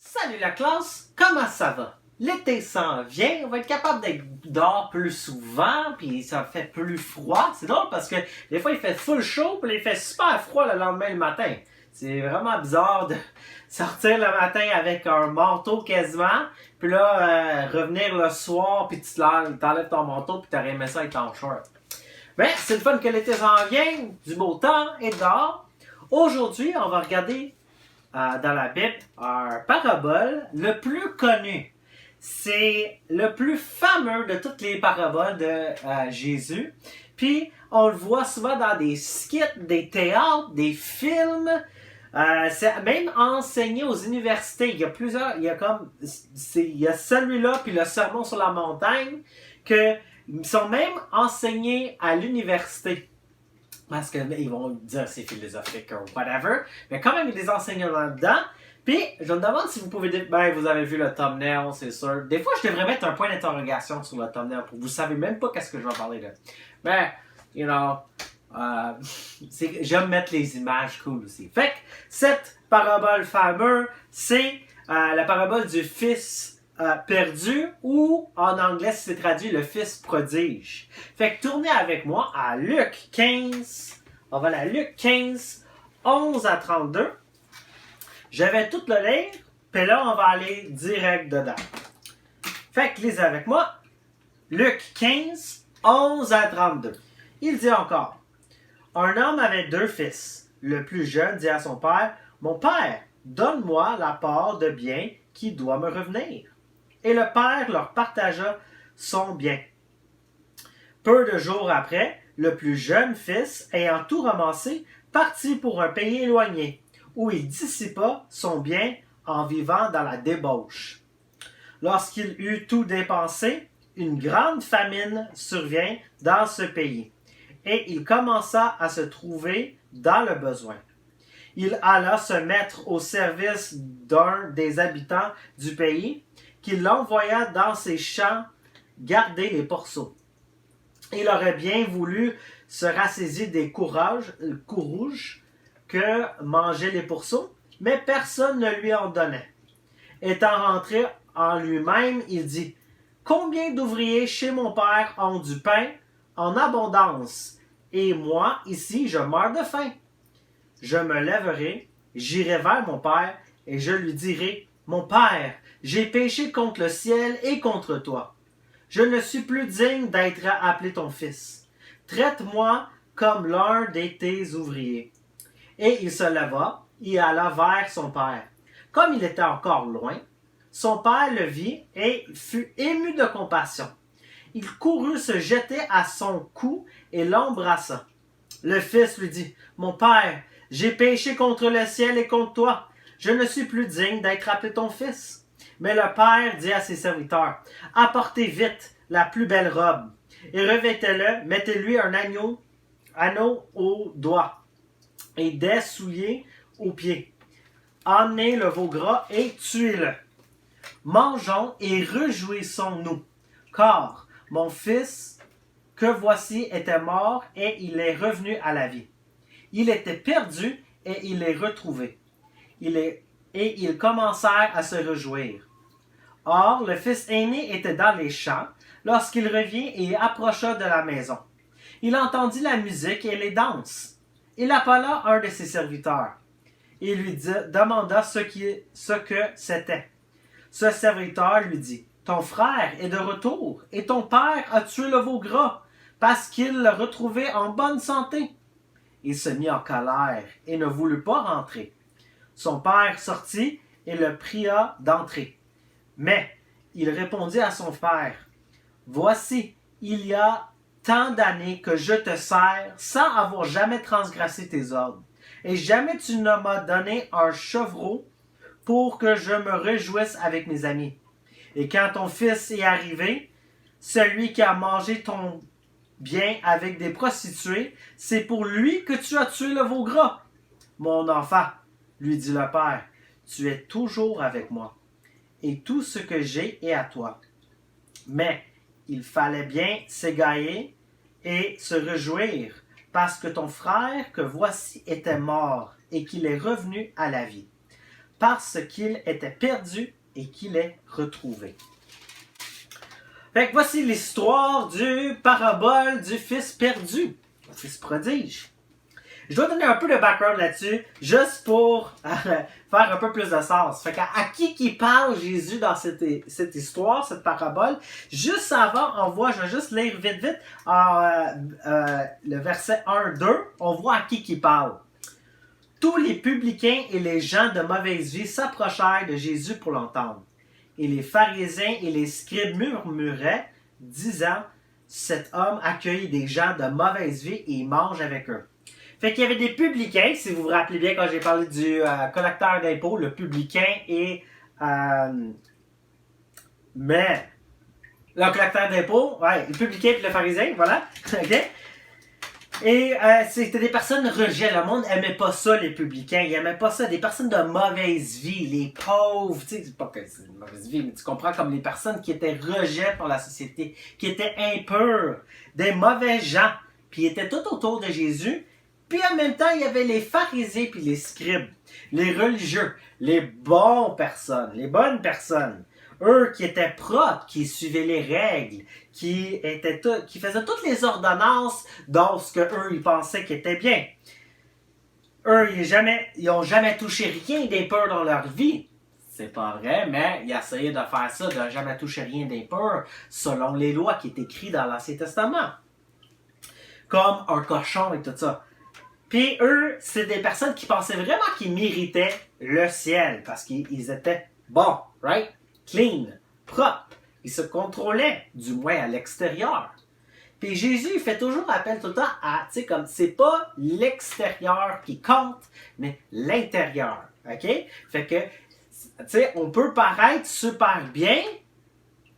Salut la classe, comment ça va? L'été s'en vient, on va être capable d'être dehors plus souvent, puis ça fait plus froid. C'est drôle parce que des fois il fait full chaud, puis il fait super froid le lendemain le matin. C'est vraiment bizarre de sortir le matin avec un manteau quasiment, puis là revenir le soir, puis tu t'enlèves ton manteau, puis t'aurais aimé ça avec ton short. Mais c'est le fun que l'été s'en vient, du beau temps et dehors. Aujourd'hui, on va regarder dans la Bible un parabole le plus connu. C'est le plus fameux de toutes les paraboles de Jésus. Puis, on le voit souvent dans des skits, des théâtres, des films. C'est même enseigné aux universités. Il y a plusieurs, il y a celui-là, puis le sermon sur la montagne, que sont même enseignés à l'université. Parce qu'ils vont dire c'est philosophique ou whatever. Mais quand même, il y a des enseignements là-dedans. Puis, je me demande si vous pouvez dire, ben, vous avez vu le thumbnail, c'est sûr. Des fois, je devrais mettre un point d'interrogation sur le thumbnail pour vous savez même pas qu'est-ce que je vais parler de. Mais, you know, j'aime mettre les images cool aussi. Fait que, cette parabole fameuse, c'est la parabole du fils perdu, ou en anglais c'est traduit le fils prodige. Fait que tournez avec moi à Luc 15. On va à Luc 15, 11 à 32. Je vais tout le lire, puis là on va aller direct dedans. Fait que lisez avec moi. Luc 15, 11 à 32. Il dit encore: Un homme avait deux fils. Le plus jeune dit à son père: Mon père, donne-moi la part de bien qui doit me revenir. Et le père leur partagea son bien. Peu de jours après, le plus jeune fils, ayant tout ramassé, partit pour un pays éloigné, où il dissipa son bien en vivant dans la débauche. Lorsqu'il eut tout dépensé, une grande famine survint dans ce pays, et il commença à se trouver dans le besoin. Il alla se mettre au service d'un des habitants du pays, qui l'envoya dans ses champs garder les pourceaux. Il aurait bien voulu se rassasier des courrouges que mangeaient les pourceaux, mais personne ne lui en donnait. Étant rentré en lui-même, il dit: Combien d'ouvriers chez mon père ont du pain en abondance, et moi, ici, je meurs de faim. Je me lèverai, j'irai vers mon père, et je lui dirai: Mon père, j'ai péché contre le ciel et contre toi. Je ne suis plus digne d'être appelé ton fils. Traite-moi comme l'un de tes ouvriers. Et il se leva et alla vers son père. Comme il était encore loin, son père le vit et fut ému de compassion. Il courut se jeter à son cou et l'embrassa. Le fils lui dit: Mon père, j'ai péché contre le ciel et contre toi. Je ne suis plus digne d'être appelé ton fils. Mais le père dit à ses serviteurs: Apportez vite la plus belle robe, et revêtez-le, mettez-lui un anneau au doigt, et des souliers aux pieds. Emmenez le veau gras et tuez-le. Mangeons et réjouissons-nous, car mon fils que voici était mort et il est revenu à la vie. Il était perdu et il est retrouvé. Et ils commencèrent à se réjouir. Or, le fils aîné était dans les champs lorsqu'il revint et approcha de la maison. Il entendit la musique et les danses. Il appela un de ses serviteurs et lui demanda ce que c'était. Ce serviteur lui dit: Ton frère est de retour et ton père a tué le veau gras parce qu'il l'a retrouvé en bonne santé. Il se mit en colère et ne voulut pas rentrer. Son père sortit et le pria d'entrer. Mais il répondit à son père: Voici, il y a tant d'années que je te sers sans avoir jamais transgressé tes ordres, et jamais tu ne m'as donné un chevreau pour que je me réjouisse avec mes amis. Et quand ton fils est arrivé, celui qui a mangé ton bien avec des prostituées, c'est pour lui que tu as tué le veau gras. Mon enfant, lui dit le père, tu es toujours avec moi, et tout ce que j'ai est à toi. Mais il fallait bien s'égayer et se réjouir, parce que ton frère que voici était mort, et qu'il est revenu à la vie. parce qu'il était perdu et qu'il est retrouvé. Fait que voici l'histoire du parabole du fils perdu, le fils prodige. Je dois donner un peu de background là-dessus, juste pour faire un peu plus de sens. Fait qu'à qui parle Jésus dans cette histoire, cette parabole? Juste avant, je vais juste lire vite, le verset 1-2, on voit à qui parle. Tous les publicains et les gens de mauvaise vie s'approchèrent de Jésus pour l'entendre. Et les pharisiens et les scribes murmuraient, disant, cet homme accueille des gens de mauvaise vie et il mange avec eux. Fait qu'il y avait des publicains, si vous vous rappelez bien quand j'ai parlé du collecteur d'impôts, le publicain et... mais... Le collecteur d'impôts, ouais, le publicain et le pharisien, voilà. OK? Et c'était des personnes rejetées. Le monde n'aimait pas ça, les publicains. Ils n'aimaient pas ça. Des personnes de mauvaise vie, les pauvres. Tu sais, c'est pas que c'est une mauvaise vie, mais tu comprends, comme les personnes qui étaient rejetées par la société, qui étaient impures, des mauvais gens. Puis ils étaient tout autour de Jésus. Puis en même temps, il y avait les pharisiens puis les scribes, les religieux, les bonnes personnes, eux qui étaient propres, qui suivaient les règles, qui faisaient toutes les ordonnances dans ce que eux ils pensaient qui était bien. Eux, ils n'ont jamais touché rien d'impur dans leur vie. C'est pas vrai, mais ils essayaient de faire ça, de jamais toucher rien d'impur, selon les lois qui étaient écrites dans l'Ancien Testament. Comme un cochon et tout ça. Puis eux, c'est des personnes qui pensaient vraiment qu'ils méritaient le ciel, parce qu'ils étaient bons, right? Clean, propre. Ils se contrôlaient, du moins à l'extérieur. Puis Jésus, il fait toujours appel tout le temps à, tu sais, comme, c'est pas l'extérieur qui compte, mais l'intérieur, OK? Fait que, tu sais, on peut paraître super bien,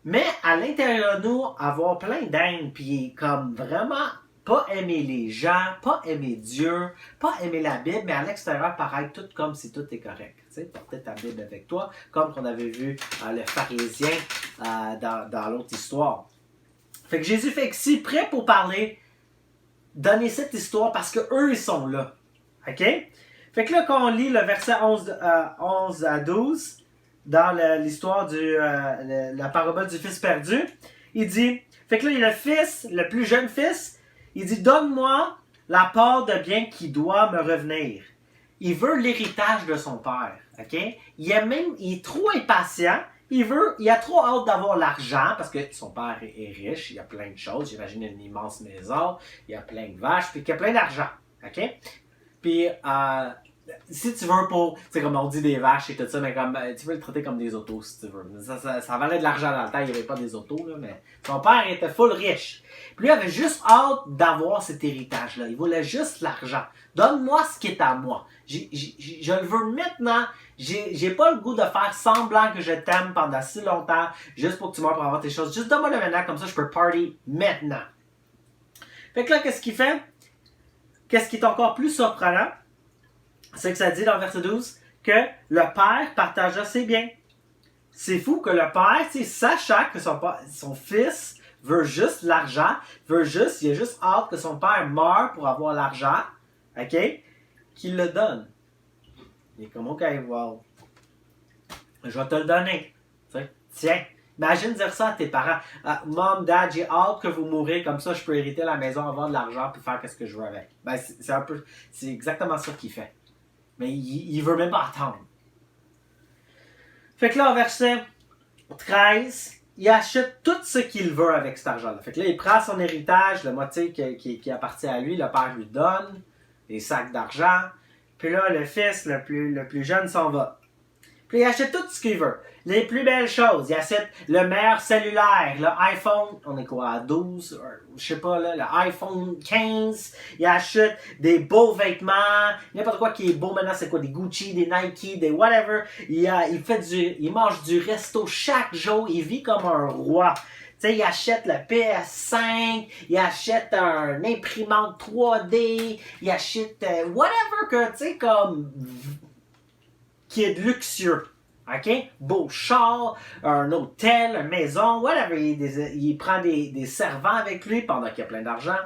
mais à l'intérieur de nous, avoir plein d'haine, puis comme vraiment pas aimer les gens, pas aimer Dieu, pas aimer la Bible, mais à l'extérieur paraître tout comme si tout est correct. Tu sais, porter ta Bible avec toi, comme qu'on avait vu le pharisien dans l'autre histoire. Fait que Jésus fait ici prêt pour parler, donner cette histoire parce que eux ils sont là. OK? Fait que là, quand on lit le verset 11 à 12, dans l'histoire la parabole du fils perdu, il dit, fait que là, il y a le fils, le plus jeune fils, il dit, donne-moi la part de bien qui doit me revenir. Il veut l'héritage de son père. OK? Il est trop impatient. Il a trop hâte d'avoir l'argent parce que son père est riche. Il a plein de choses. J'imagine une immense maison. Il a plein de vaches. Puis il a plein d'argent. OK? Puis, si tu veux c'est comme on dit des vaches et tout ça, mais comme tu peux le traiter comme des autos si tu veux. Ça valait de l'argent dans le temps, il n'y avait pas des autos, là, mais son père était full riche. Puis lui avait juste hâte d'avoir cet héritage-là. Il voulait juste l'argent. Donne-moi ce qui est à moi. Je le veux maintenant. J'ai pas le goût de faire semblant que je t'aime pendant si longtemps, juste pour que tu meurs pour avoir tes choses. Juste donne-moi le maintenant, comme ça je peux party maintenant. Fait que là, qu'est-ce qu'il fait? Qu'est-ce qui est encore plus surprenant? C'est que ça dit dans le verset 12 que le père partagea ses biens. C'est fou que le père, sachant que son fils veut juste l'argent, il a juste hâte que son père meure pour avoir l'argent, OK? Qu'il le donne. Il est comme, OK, wow. Je vais te le donner. Tiens. Imagine dire ça à tes parents. Mom, Dad, j'ai hâte que vous mourrez, comme ça je peux hériter la maison, avoir de l'argent puis faire ce que je veux avec. Ben, c'est exactement ça qu'il fait. Mais il veut même pas attendre. Fait que là, au verset 13, il achète tout ce qu'il veut avec cet argent-là. Fait que là, il prend son héritage, le moitié qui appartient à lui, le père lui donne, des sacs d'argent. Puis là, le fils, le plus jeune, s'en va. Puis il achète tout ce qu'il veut. Les plus belles choses. Il achète le meilleur cellulaire, le iPhone, on est quoi, à 12, je sais pas, là, le iPhone 15. Il achète des beaux vêtements, n'importe quoi qui est beau maintenant, c'est quoi, des Gucci, des Nike, des whatever. Il mange du resto chaque jour, il vit comme un roi. Tu sais, il achète le PS5, il achète un imprimante 3D, il achète whatever que, tu sais, comme qui est luxueux. OK? Beau char, un hôtel, une maison, whatever. Il prend des servants avec lui pendant qu'il a plein d'argent.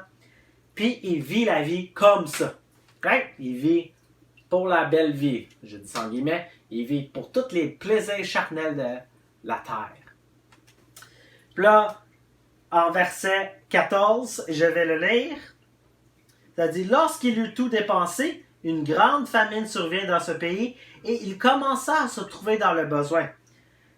Puis il vit la vie comme ça. OK? Il vit pour la belle vie. Je dis ça en guillemets. Ils vivent pour tous les plaisirs charnels de la terre. Puis là, en verset 14, je vais le lire. Ça dit, lorsqu'il eut tout dépensé, une grande famine survient dans ce pays et il commença à se trouver dans le besoin.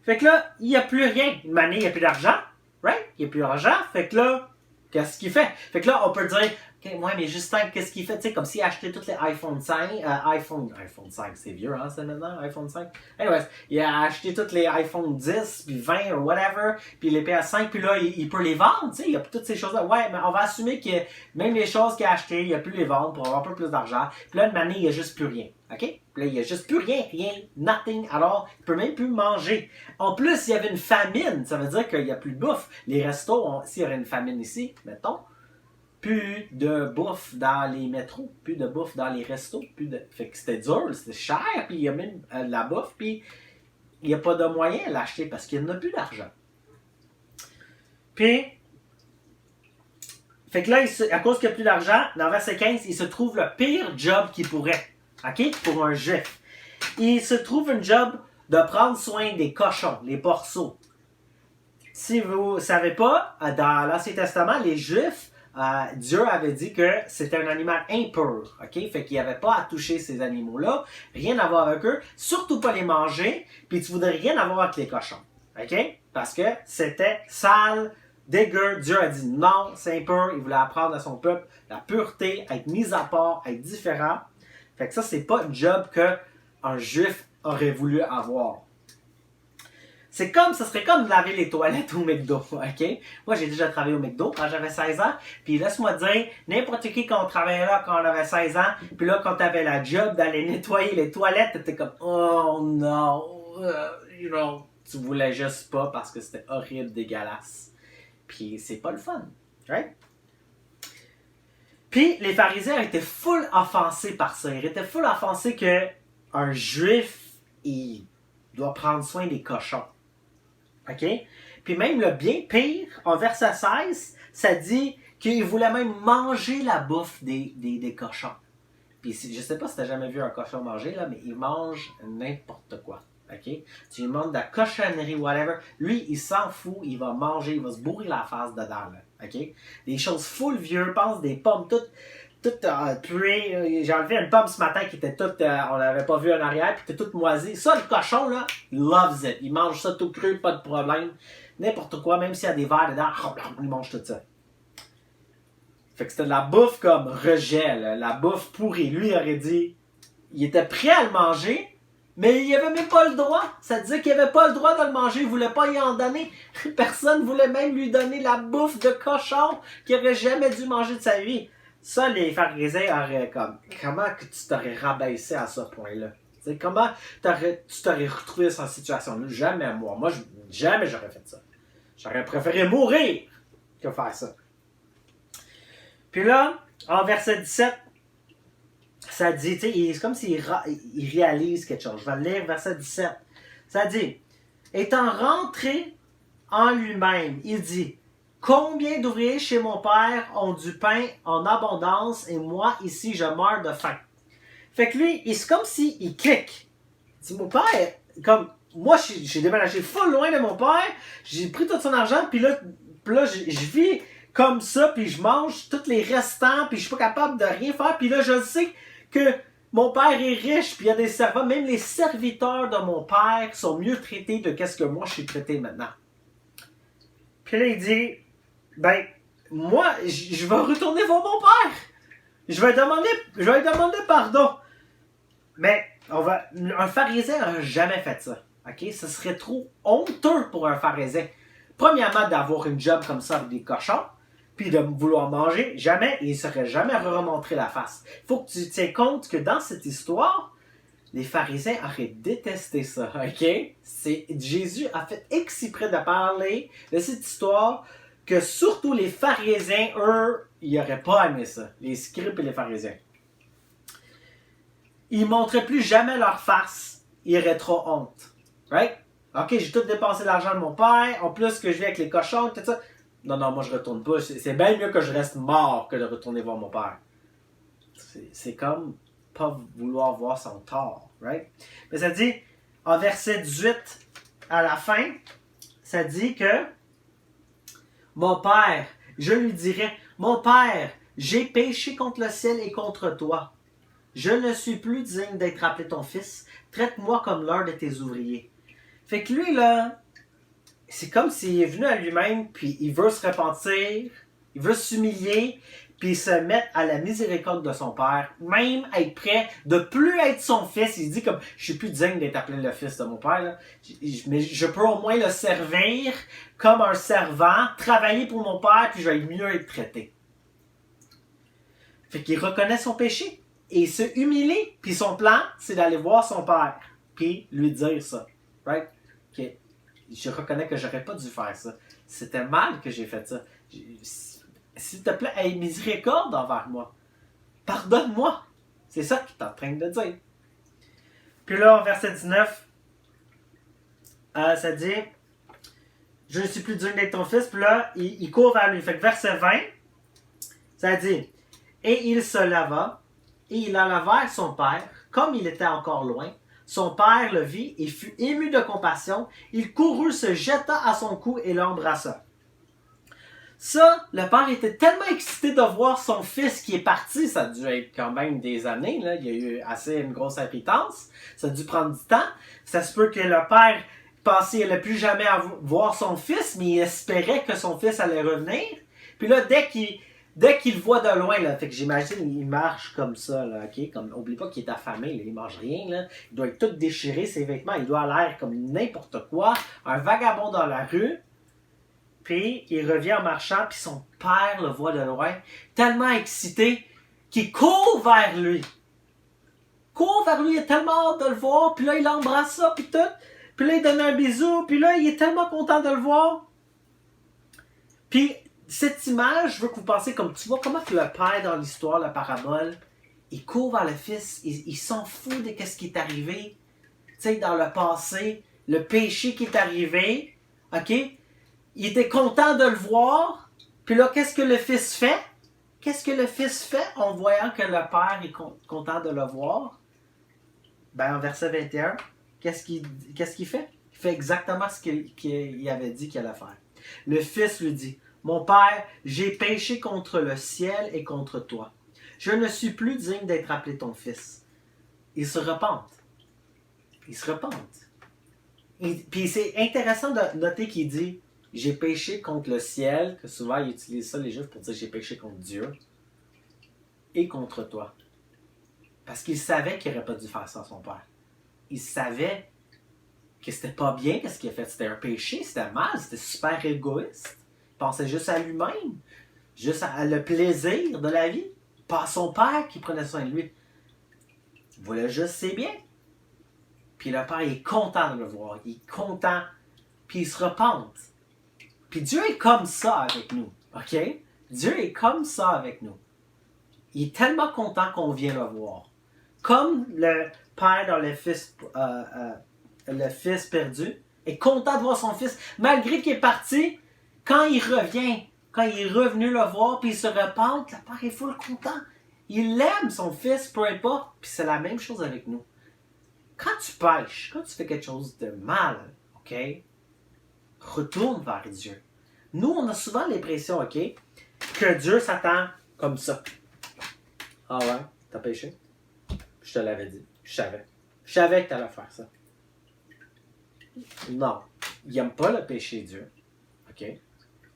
Fait que là, il n'y a plus rien. Une année, il n'y a plus d'argent. Right? Il n'y a plus d'argent. Fait que là, qu'est-ce qu'il fait? Fait que là, on peut dire, OK, ouais, mais Justin, qu'est-ce qu'il fait? Tu sais, comme s'il achetait tous les iPhone 5. iPhone 5, c'est vieux, hein, c'est maintenant, iPhone 5. Anyways, il a acheté tous les iPhone 10, puis 20, ou whatever, puis les PS5, puis là, il peut les vendre, tu sais, il y a toutes ces choses-là. Ouais, mais on va assumer que même les choses qu'il a achetées, il a pu les vendre pour avoir un peu plus d'argent. Puis là, une année, il n'y a juste plus rien. OK? Puis là, il n'y a juste plus rien, nothing. Alors, il peut même plus manger. En plus, il y avait une famine. Ça veut dire qu'il n'y a plus de bouffe. Les restos, s'il y aurait une famine ici, mettons, plus de bouffe dans les métros, plus de bouffe dans les restos, fait que c'était dur, c'était cher, puis il y a même de la bouffe, puis il n'y a pas de moyen de l'acheter parce qu'il n'y en a plus d'argent. Puis, fait que là, à cause qu'il n'y a plus d'argent, dans verset 15, il se trouve le pire job qu'il pourrait, OK, pour un juif. Il se trouve un job de prendre soin des cochons, les porceaux. Si vous ne savez pas, dans l'Ancien Testament, les Juifs, Dieu avait dit que c'était un animal impur, ok? Fait qu'il n'y avait pas à toucher ces animaux-là, rien à voir avec eux, surtout pas les manger, puis tu voudrais rien avoir avec les cochons, ok? Parce que c'était sale, dégueu. Dieu a dit non, c'est impur. Il voulait apprendre à son peuple la pureté, être mis à part, être différent. Fait que ça, c'est pas un job qu'un Juif aurait voulu avoir. Ça serait comme laver les toilettes au McDo, ok? Moi, j'ai déjà travaillé au McDo quand j'avais 16 ans, puis laisse-moi dire, n'importe qui quand on travaillait là quand on avait 16 ans, puis là, quand t'avais la job d'aller nettoyer les toilettes, t'étais comme, oh non, tu voulais juste pas parce que c'était horrible, dégueulasse. Puis c'est pas le fun, right? Puis les pharisiens étaient full offensés par ça. Ils étaient full offensés qu'un juif, il doit prendre soin des cochons. OK? Puis même le bien pire, en verset 16, ça dit qu'il voulait même manger la bouffe des cochons. Puis je sais pas si tu as jamais vu un cochon manger, là, mais il mange n'importe quoi. OK? Tu lui demandes de la cochonnerie, whatever. Lui, il s'en fout, il va manger, il va se bourrer la face dedans. Là. OK? Des choses full vieux, pense des pommes toutes puées. J'ai enlevé une pomme ce matin qui était toute, on l'avait pas vu en arrière, puis était toute moisie. Ça, le cochon, là, loves it. Il mange ça tout cru, pas de problème. N'importe quoi, même s'il y a des vers dedans, il mange tout ça. Fait que c'était de la bouffe comme rejet, là, la bouffe pourrie. Lui, il aurait dit, il était prêt à le manger, mais il avait même pas le droit. Ça disait qu'il avait pas le droit de le manger, il voulait pas y en donner. Personne voulait même lui donner la bouffe de cochon qu'il aurait jamais dû manger de sa vie. Ça, les pharisiens auraient comme, comment que tu t'aurais rabaissé à ce point-là? T'sais, comment tu t'aurais retrouvé dans cette situation-là? Jamais moi. Jamais j'aurais fait ça. J'aurais préféré mourir que faire ça. Puis là, en verset 17, ça dit, tu sais, c'est comme s'il réalise quelque chose. Je vais le lire, verset 17. Ça dit, étant rentré en lui-même, il dit, combien d'ouvriers chez mon père ont du pain en abondance et moi, ici, je meurs de faim. Fait que lui, c'est comme s'il clique. Il dit, mon père, comme, moi, j'ai déménagé full loin de mon père, j'ai pris tout son argent, puis là je vis comme ça, puis je mange tous les restants, puis je suis pas capable de rien faire, puis là, je sais que mon père est riche, puis il y a des servants, même les serviteurs de mon père sont mieux traités de qu'est-ce que moi, je suis traité maintenant. Puis là, il dit, ben, moi, je vais retourner voir mon père. Je vais lui demander pardon. Mais un pharisien n'a jamais fait ça. OK? Ce serait trop honteux pour un pharisien. Premièrement, d'avoir une job comme ça avec des cochons, puis de vouloir manger, jamais, il ne serait jamais remontré la face. Il faut que tu tiens compte que dans cette histoire, les pharisiens auraient détesté ça, OK? Jésus a fait exprès de parler de cette histoire que surtout les pharisiens, eux, ils n'auraient pas aimé ça. Les scribes et les pharisiens. Ils ne montraient plus jamais leur face. Ils auraient trop honte. Right? OK, j'ai tout dépensé l'argent de mon père. En plus que je vis avec les cochons, tout ça. Non, moi je retourne pas. C'est bien mieux que je reste mort que de retourner voir mon père. C'est comme pas vouloir voir son tort. Right? Mais ça dit, en verset 18 à la fin, ça dit que mon père, je lui dirai, mon père, j'ai péché contre le ciel et contre toi. Je ne suis plus digne d'être appelé ton fils. Traite-moi comme l'un de tes ouvriers. Fait que lui, là, c'est comme s'il est venu à lui-même, puis il veut se repentir, il veut s'humilier, puis se mettre à la miséricorde de son père, même être prêt de plus être son fils. Il dit comme, je suis plus digne d'être appelé le fils de mon père, là. Mais je peux au moins le servir comme un servant, travailler pour mon père, puis je vais mieux être traité. Fait qu'il reconnaît son péché, et il se humilie, puis son plan, c'est d'aller voir son père, puis lui dire ça. Right? Que je reconnais que j'aurais pas dû faire ça. C'était mal que j'ai fait ça. S'il te plaît, aie miséricorde envers moi. Pardonne-moi. C'est ça qu'il est en train de dire. Puis là, en verset 19, ça dit, je ne suis plus digne d'être ton fils. Puis là, il court vers lui. Fait que verset 20, ça dit, et il se lava, et il alla vers son père, comme il était encore loin. Son père le vit et fut ému de compassion. Il courut, se jeta à son cou et l'embrassa. Ça, le père était tellement excité de voir son fils qui est parti. Ça a dû être quand même des années. Là. Il y a eu assez une grosse irritance. Ça a dû prendre du temps. Ça se peut que le père pensait qu'il n'allait plus jamais voir son fils, mais il espérait que son fils allait revenir. Puis là, dès qu'il le voit de loin, là, fait que j'imagine il marche comme ça, là, ok? Comme, oublie pas qu'il est affamé, là, il mange rien, là. Il doit être tout déchiré, ses vêtements, il doit avoir l'air comme n'importe quoi, un vagabond dans la rue. Puis il revient en marchant, puis son père le voit de loin, tellement excité qu'il court vers lui. Court vers lui, il a tellement hâte de le voir, puis là il embrasse ça, puis tout. Puis là il donne un bisou, puis là il est tellement content de le voir. Puis cette image, je veux que vous pensiez comme, tu vois comment que le père dans l'histoire, la parabole, il court vers le fils, il s'en fout de ce qui est arrivé, tu sais, dans le passé, le péché qui est arrivé, ok? Il était content de le voir, puis là, qu'est-ce que le fils fait? Qu'est-ce que le fils fait en voyant que le père est content de le voir? Ben, en verset 21, qu'est-ce qu'il fait? Il fait exactement ce qu'il avait dit qu'il allait faire. Le fils lui dit, mon père, j'ai péché contre le ciel et contre toi. Je ne suis plus digne d'être appelé ton fils. Il se repente. Il se repente. Puis c'est intéressant de noter qu'il dit, j'ai péché contre le ciel, que souvent ils utilisent ça les Juifs pour dire j'ai péché contre Dieu, et contre toi. Parce qu'il savait qu'il n'aurait pas dû faire ça à son père. Il savait que c'était pas bien ce qu'il a fait. C'était un péché, c'était mal, c'était super égoïste. Il pensait juste à lui-même, juste à le plaisir de la vie. Pas à son père qui prenait soin de lui. Il voulait juste ses biens. Puis le père est content de le voir. Il est content. Puis il se repente. Puis Dieu est comme ça avec nous. OK? Dieu est comme ça avec nous. Il est tellement content qu'on vient le voir. Comme le père dans le fils perdu est content de voir son fils. Malgré qu'il est parti, quand il revient, quand il est revenu le voir, puis il se repente, le père est full content. Il aime son fils, peu importe. Puis c'est la même chose avec nous. Quand tu pêches, quand tu fais quelque chose de mal, OK? Retourne vers Dieu. Nous, on a souvent l'impression, OK, que Dieu s'attend comme ça. Ah ouais, t'as péché? Je te l'avais dit. Je savais. Je savais que t'allais faire ça. Non. Il n'aime pas le péché, Dieu. OK?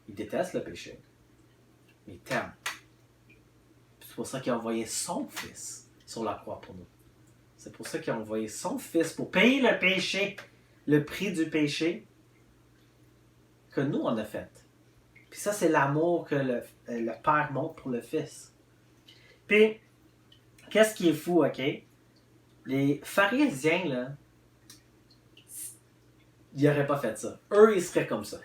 Il déteste le péché. Mais il t'aime. C'est pour ça qu'il a envoyé son fils sur la croix pour nous. C'est pour ça qu'il a envoyé son fils pour payer le péché, le prix du péché que nous, on a fait. Puis ça, c'est l'amour que le Père montre pour le Fils. Puis, qu'est-ce qui est fou, OK? Les pharisiens, là, ils n'auraient pas fait ça. Eux, ils seraient comme ça.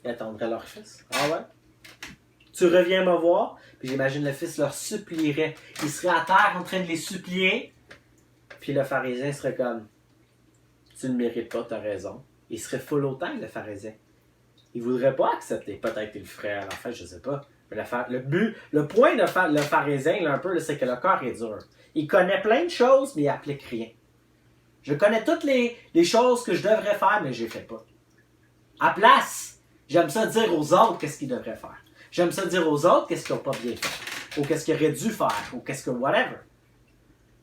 Ils attendraient leur fils. Ah ouais? Tu reviens me voir? Puis j'imagine le fils leur supplierait. Il serait à terre en train de les supplier. Puis le pharisien serait comme, tu ne mérites pas, tu as raison. Il serait full autant, le pharisien. Il voudrait pas accepter. Peut-être qu'il le ferait à la fin, je sais pas. Le point de le pharisien, là, un peu, c'est que le cœur est dur. Il connaît plein de choses, mais il n'applique rien. Je connais toutes les choses que je devrais faire, mais je ne les fais pas. À place, j'aime ça dire aux autres qu'est-ce qu'ils devraient faire. J'aime ça dire aux autres qu'est-ce qu'ils n'ont pas bien fait. Ou qu'est-ce qu'ils auraient dû faire. Ou qu'est-ce que whatever.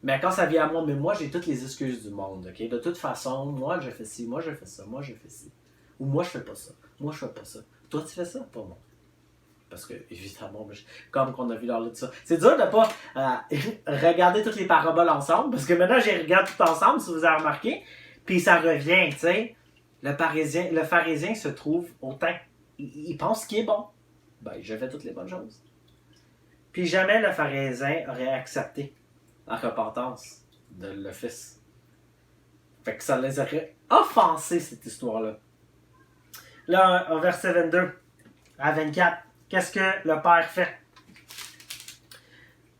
Mais quand ça vient à moi, mais moi, j'ai toutes les excuses du monde. Okay? De toute façon, moi, je fais ci, moi, je fais ça, moi, je fais ci. Ou moi, je fais pas ça. Moi, je fais pas ça. Toi, tu fais ça? Pas moi. Parce que, évidemment, comme qu'on a vu dans ça. C'est dur de ne pas regarder toutes les paraboles ensemble. Parce que maintenant, j'ai regardé tout ensemble, si vous avez remarqué. Puis ça revient, tu sais. Le pharisien se trouve autant. Il pense qu'il est bon. Ben, je fais toutes les bonnes choses. Puis jamais le pharisien aurait accepté la repentance de le fils. Fait que ça les aurait offensés, cette histoire-là. Là, au verset 22 à 24, qu'est-ce que le père fait?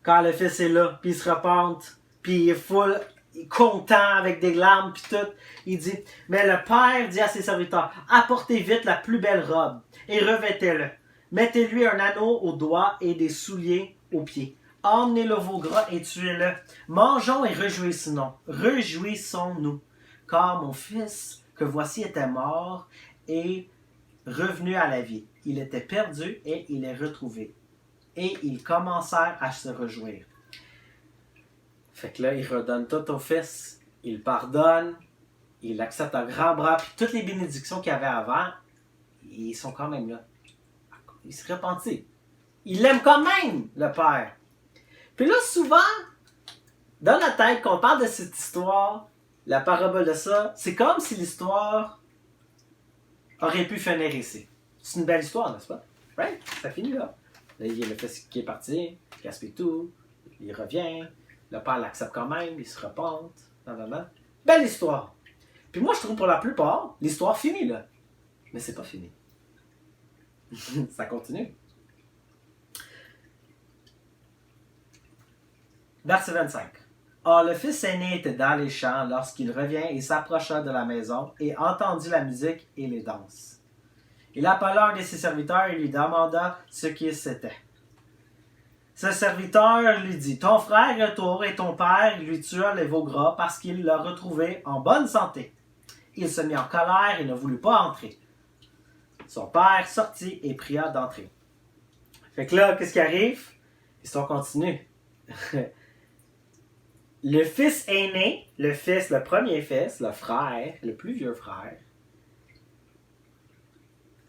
Quand le fils est là, puis il se repente, puis il est full content avec des larmes, puis tout, il dit, mais le père dit à ses serviteurs, apportez vite la plus belle robe, et revêtez-le. Mettez-lui un anneau au doigt et des souliers aux pieds. Emmenez-le veau gras et tuez-le. Mangeons et réjouissons-nous. Car mon fils, que voici, était mort et revenu à la vie. Il était perdu et il est retrouvé. Et ils commencèrent à se réjouir. Fait que là, il redonne tout au fils. Il pardonne. Il accepte un grand bras. Puis toutes les bénédictions qu'il y avait avant, ils sont quand même là. Il se repentit. Il l'aime quand même, le père. Puis là, souvent, dans la tête, quand on parle de cette histoire, la parabole de ça, c'est comme si l'histoire aurait pu finir ici. C'est une belle histoire, n'est-ce pas? Right? Ça finit là. Là, il y a le fils qui est parti, il gaspille tout, il revient, le père l'accepte quand même, il se repente, nanana. Belle histoire. Puis moi, je trouve pour la plupart, l'histoire finit là. Mais c'est pas fini. Ça continue. Verset 25. Or, le fils aîné était dans les champs lorsqu'il revient et s'approcha de la maison et entendit la musique et les danses. Il appela un de ses serviteurs et lui demanda ce qu'il c'était. Ce serviteur lui dit, ton frère est retour et ton père lui tua les veaux gras parce qu'il l'a retrouvé en bonne santé. Il se mit en colère et ne voulut pas entrer. Son père sortit et pria d'entrer. Fait que là, qu'est-ce qui arrive? L'histoire continue. Le fils aîné, le premier fils, le frère, le plus vieux frère,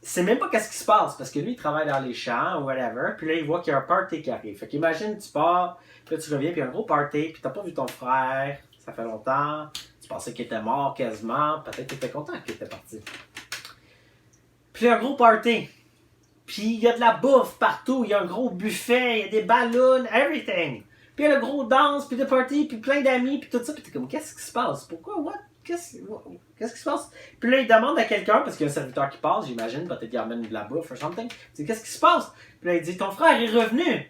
c'est même pas qu'est-ce qui se passe, parce que lui, il travaille dans les champs ou whatever, puis là, il voit qu'il y a un party qui arrive. Fait qu'imagine, tu pars, puis là, tu reviens, puis il y a un gros party, puis t'as pas vu ton frère, ça fait longtemps, tu pensais qu'il était mort quasiment, peut-être que t'étais content qu'il était parti. Puis il y a un gros party, puis il y a de la bouffe partout, il y a un gros buffet, il y a des ballons, everything. Puis il y a le gros danse, puis le party, puis plein d'amis, puis tout ça, puis t'es comme, qu'est-ce qui se passe? Pourquoi? What? Qu'est-ce qui se passe? Puis là, il demande à quelqu'un, parce qu'il y a un serviteur qui passe, j'imagine, peut-être qu'il amène de la bouffe ou something. Il dit, qu'est-ce qui se passe? Puis là, il dit, ton frère est revenu.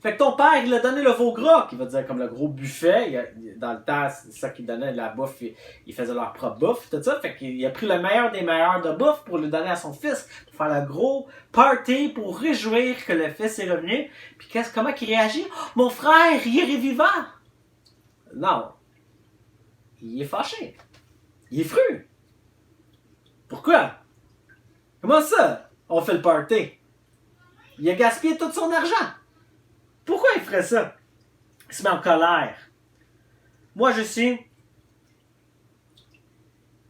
Fait que ton père, il a donné le veau gras, qui va dire comme le gros buffet. Dans le temps, c'est ça qu'il donnait de la bouffe. Ils faisaient leur propre bouffe, tout ça. Fait qu'il a pris le meilleur des meilleurs de bouffe pour le donner à son fils, pour faire le gros party, pour réjouir que le fils est revenu. Puis comment il réagit? Oh, mon frère, il est vivant! Non. Il est fâché. Il est fru. Pourquoi? Comment ça? On fait le party. Il a gaspillé tout son argent. Pourquoi il ferait ça? Il se met en colère. Moi, je suis...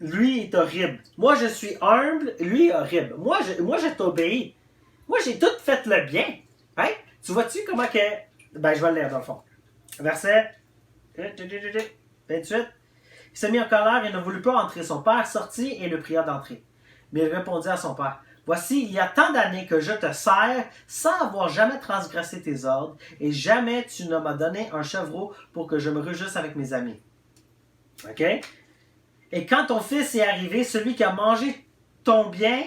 Lui est horrible. Moi, je suis humble. Lui est horrible. Moi, je t'obéis. Moi, j'ai tout fait le bien. Hein? Tu vois-tu comment que... Ben, je vais le lire dans le fond. Verset 28. Il s'est mis en colère et ne voulut pas entrer. Son père sortit et le pria d'entrer. Mais il répondit à son père, « Voici, il y a tant d'années que je te sers sans avoir jamais transgressé tes ordres, et jamais tu ne m'as donné un chevreau pour que je me réjouisse avec mes amis. » OK? Et quand ton fils est arrivé, celui qui a mangé ton bien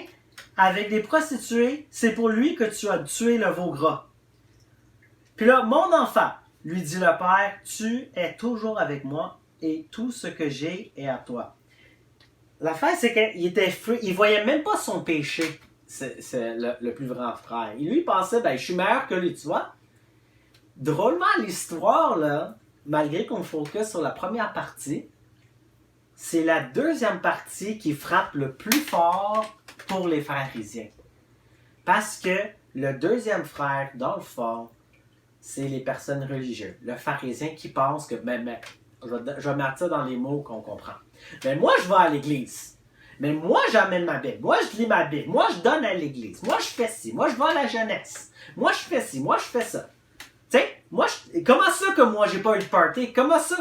avec des prostituées, c'est pour lui que tu as tué le veau gras. Puis là, mon enfant, lui dit le père, tu es toujours avec moi, et tout ce que j'ai est à toi. L'affaire, c'est qu'il était fou. Il voyait même pas son péché. c'est le plus grand frère. Et lui, il pensait, ben, je suis meilleur que lui, tu vois. Drôlement, l'histoire, là, malgré qu'on focus sur la première partie, c'est la deuxième partie qui frappe le plus fort pour les pharisiens. Parce que le deuxième frère, dans le fond, c'est les personnes religieuses. Le pharisien qui pense que, je vais mettre ça dans les mots qu'on comprend. Mais moi, je vais à l'église. Mais moi, j'amène ma Bible. Moi, je lis ma Bible. Moi, je donne à l'église. Moi, je fais ci. Moi, je vais à la jeunesse. Moi, je fais ci. Moi, je fais ça. Tu sais, comment ça que moi, j'ai pas eu de party? Comment ça?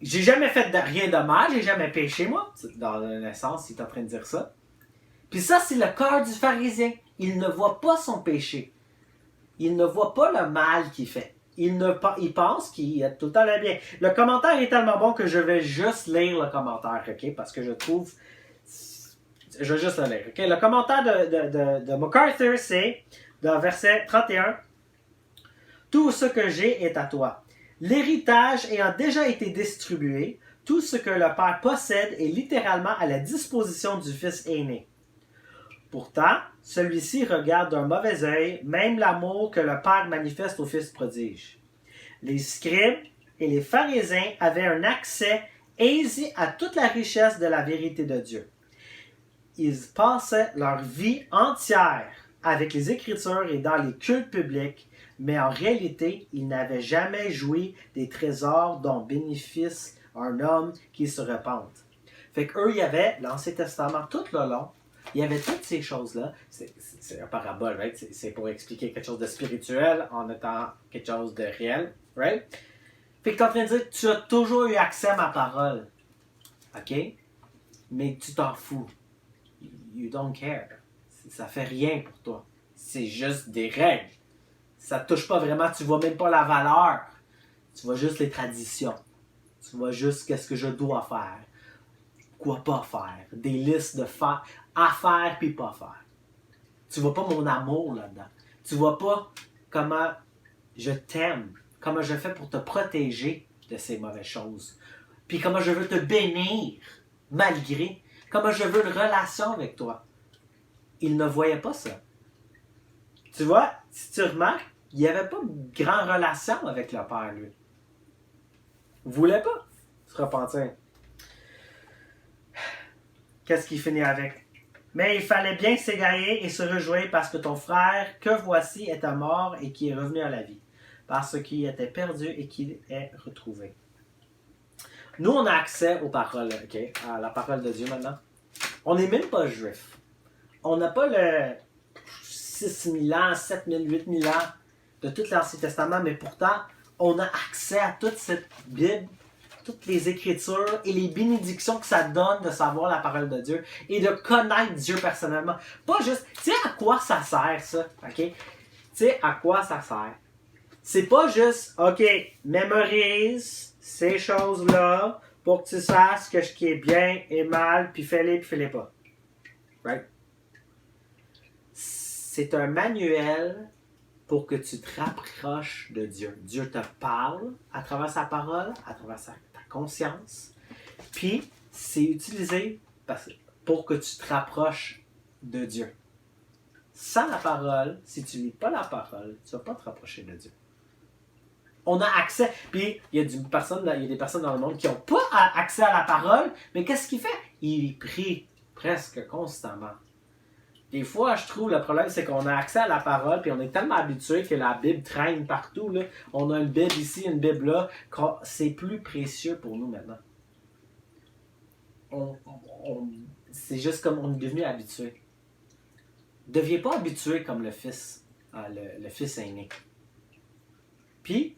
J'ai jamais fait rien de mal. J'ai jamais péché, moi. Dans un sens, il est en train de dire ça. Puis ça, c'est le cœur du pharisien. Il ne voit pas son péché. Il ne voit pas le mal qu'il fait. Il pense qu'il est tout le temps le bien. Le commentaire est tellement bon que je vais juste lire le commentaire, ok? Parce que je trouve... Je vais juste le lire, ok? Le commentaire de MacArthur, c'est, dans verset 31, « Tout ce que j'ai est à toi. L'héritage ayant déjà été distribué, tout ce que le Père possède est littéralement à la disposition du Fils aîné. Pourtant, celui-ci regarde d'un mauvais œil même l'amour que le Père manifeste au Fils prodige. Les scribes et les pharisiens avaient un accès aisé à toute la richesse de la vérité de Dieu. Ils passaient leur vie entière avec les Écritures et dans les cultes publics, mais en réalité, ils n'avaient jamais joui des trésors dont bénéficie un homme qui se repente. Fait qu'eux, il y avait l'Ancien Testament tout le long. Il y avait toutes ces choses-là. C'est un parabole, right? C'est pour expliquer quelque chose de spirituel en étant quelque chose de réel, right? Fait que tu es en train de dire, tu as toujours eu accès à ma parole. OK? Mais tu t'en fous. You don't care. Ça fait rien pour toi. C'est juste des règles. Ça te touche pas vraiment. Tu vois même pas la valeur. Tu vois juste les traditions. Tu vois juste qu'est-ce que je dois faire. Quoi pas faire. Des listes de faire. À faire puis pas faire. Tu vois pas mon amour là-dedans. Tu vois pas comment je t'aime. Comment je fais pour te protéger de ces mauvaises choses. Puis comment je veux te bénir malgré. Comment je veux une relation avec toi. Il ne voyait pas ça. Tu vois, si tu remarques, il n'y avait pas de grande relation avec le Père, lui. Il ne voulait pas se repentir. Qu'est-ce qu'il finit avec? Mais il fallait bien s'égarer et se réjouir parce que ton frère, que voici, est mort et qui est revenu à la vie. Parce qu'il était perdu et qu'il est retrouvé. Nous, on a accès aux paroles, ok, à la parole de Dieu maintenant. On n'est même pas juif. On n'a pas le 6000 ans, 7000, 8000 ans de tout l'Ancien Testament, mais pourtant, on a accès à toute cette Bible, toutes les Écritures et les bénédictions que ça donne de savoir la parole de Dieu et de connaître Dieu personnellement. Pas juste, tu sais à quoi ça sert ça, ok? Tu sais à quoi ça sert? C'est pas juste, ok, mémorise ces choses-là pour que tu saches que ce qui est bien et mal, puis fais-les pas. Right? C'est un manuel pour que tu te rapproches de Dieu. Dieu te parle à travers sa parole, à travers ta conscience. Puis, c'est utilisé pour que tu te rapproches de Dieu. Sans la parole, si tu ne lis pas la parole, tu ne vas pas te rapprocher de Dieu. On a accès. Puis, il y a des personnes dans le monde qui n'ont pas accès à la parole, mais qu'est-ce qu'il fait? Il prie presque constamment. Des fois, je trouve le problème, c'est qu'on a accès à la parole, puis on est tellement habitué que la Bible traîne partout. Là. On a une Bible ici, une Bible là. C'est plus précieux pour nous maintenant. C'est juste comme on est devenu habitué. Ne deviens pas habitué comme le fils, le fils aîné. Puis,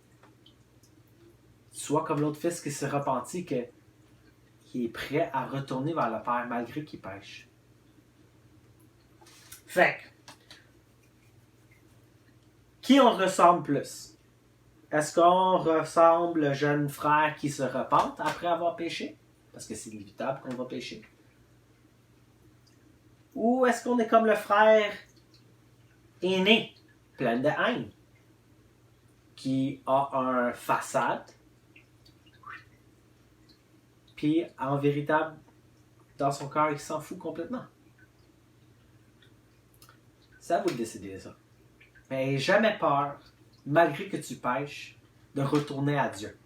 sois comme l'autre fils qui s'est repenti, qui est prêt à retourner vers le Père malgré qu'il pêche. Fait que, qui on ressemble plus? Est-ce qu'on ressemble le jeune frère qui se repente après avoir péché? Parce que c'est inévitable qu'on va pécher. Ou est-ce qu'on est comme le frère aîné, plein de haine, qui a un façade, puis en véritable, dans son cœur, il s'en fout complètement. C'est à vous de décider ça. Mais n'aie jamais peur, malgré que tu pêches, de retourner à Dieu.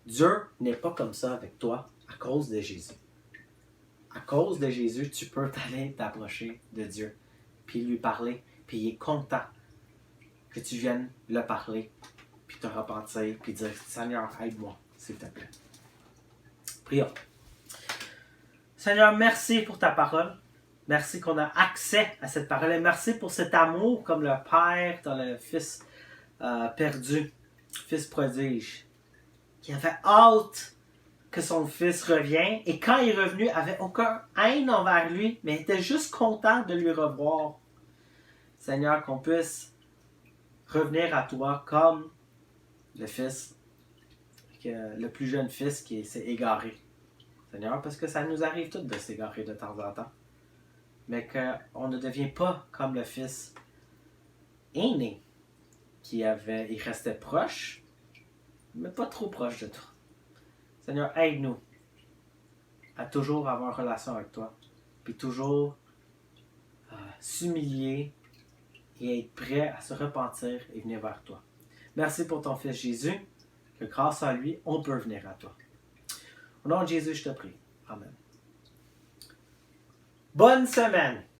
Dieu n'est pas comme ça avec toi à cause de Jésus. À cause de Jésus, tu peux t'aller t'approcher de Dieu, puis lui parler, puis il est content que tu viennes le parler, puis te repentir, puis dire « Seigneur, aide-moi, s'il te plaît. » Prions. Seigneur, merci pour ta parole. Merci qu'on a accès à cette parole. Et merci pour cet amour comme le Père dans le Fils perdu, Fils prodige, qui avait hâte que son fils revienne. Et quand il est revenu, il n'avait aucun haine envers lui, mais était juste content de lui revoir. Seigneur, qu'on puisse revenir à toi comme le fils, le plus jeune fils qui s'est égaré. Seigneur, parce que ça nous arrive tous de s'égarer de temps en temps. Mais qu'on ne devient pas comme le fils aîné, il restait proche, mais pas trop proche de toi. Seigneur, aide-nous à toujours avoir une relation avec toi, puis toujours s'humilier et être prêt à se repentir et venir vers toi. Merci pour ton Fils Jésus, que grâce à lui, on peut venir à toi. Au nom de Jésus, je te prie. Amen. Bonne semaine!